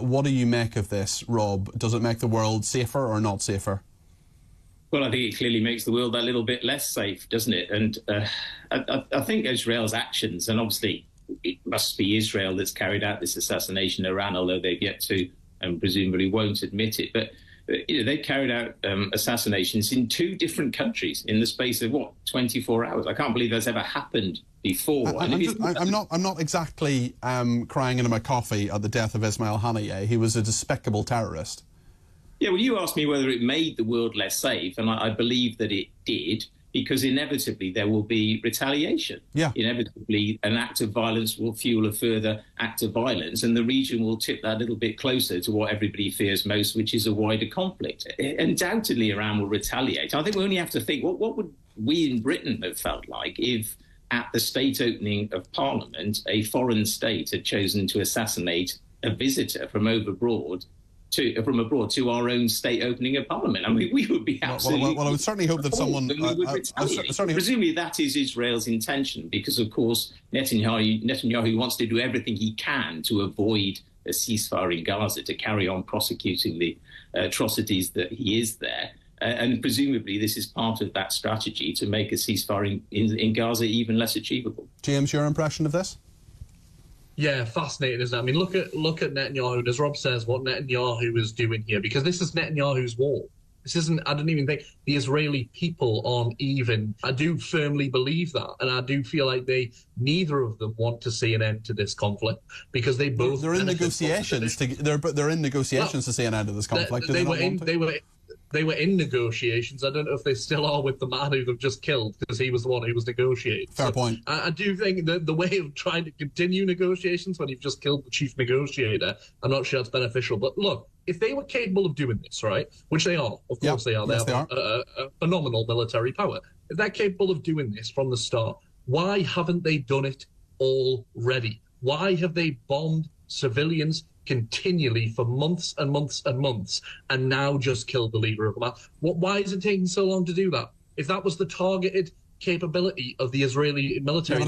What do you make of this, Rob? Does it make the world safer or not safer? Well, I think it clearly makes the world that little bit less safe, doesn't it? And I think Israel's actions, and obviously it must be Israel that's carried out this assassination in Iran, although they've yet to and presumably won't admit it. But they carried out assassinations in 2 different countries in the space of, 24 hours. I can't believe that's ever happened before. I'm not exactly crying into my coffee at the death of Ismail Haniyeh. He was a despicable terrorist. Yeah, well, you asked me whether it made the world less safe, and I believe that it did, because inevitably there will be retaliation. Yeah. Inevitably, an act of violence will fuel a further act of violence, and the region will tip that little bit closer to what everybody fears most, which is a wider conflict. Undoubtedly, Iran will retaliate. I think we only have to think, what would we in Britain have felt like if, at the state opening of Parliament, a foreign state had chosen to assassinate a visitor from abroad to our own state opening of Parliament? I mean, we would be absolutely... Well, I would certainly hope that someone... Presumably that is Israel's intention, because, of course, Netanyahu wants to do everything he can to avoid a ceasefire in Gaza, to carry on prosecuting the atrocities that he is there. And presumably this is part of that strategy to make a ceasefire in Gaza even less achievable. James, your impression of this? Yeah, fascinating, isn't it? I mean, look at Netanyahu. As Rob says, what Netanyahu is doing here, because this is Netanyahu's war. This isn't, I don't even think the Israeli people aren't even. I do firmly believe that, and I do feel like neither of them want to see an end to this conflict, because they both... They're in negotiations they're in negotiations to see an end to this conflict. They were in negotiations. I don't know if they still are with the man who they've just killed, because he was the one who was negotiating. Fair point. I do think that the way of trying to continue negotiations when you've just killed the chief negotiator, I'm not sure that's beneficial. But look, if they were capable of doing this, right, which they are, of course they are. They have a phenomenal military power. If they're capable of doing this from the start, why haven't they done it already? Why have they bombed civilians continually for months and months and months, and now just killed the leader of Hamas? Why is it taking so long to do that? If that was the targeted capability of the Israeli military,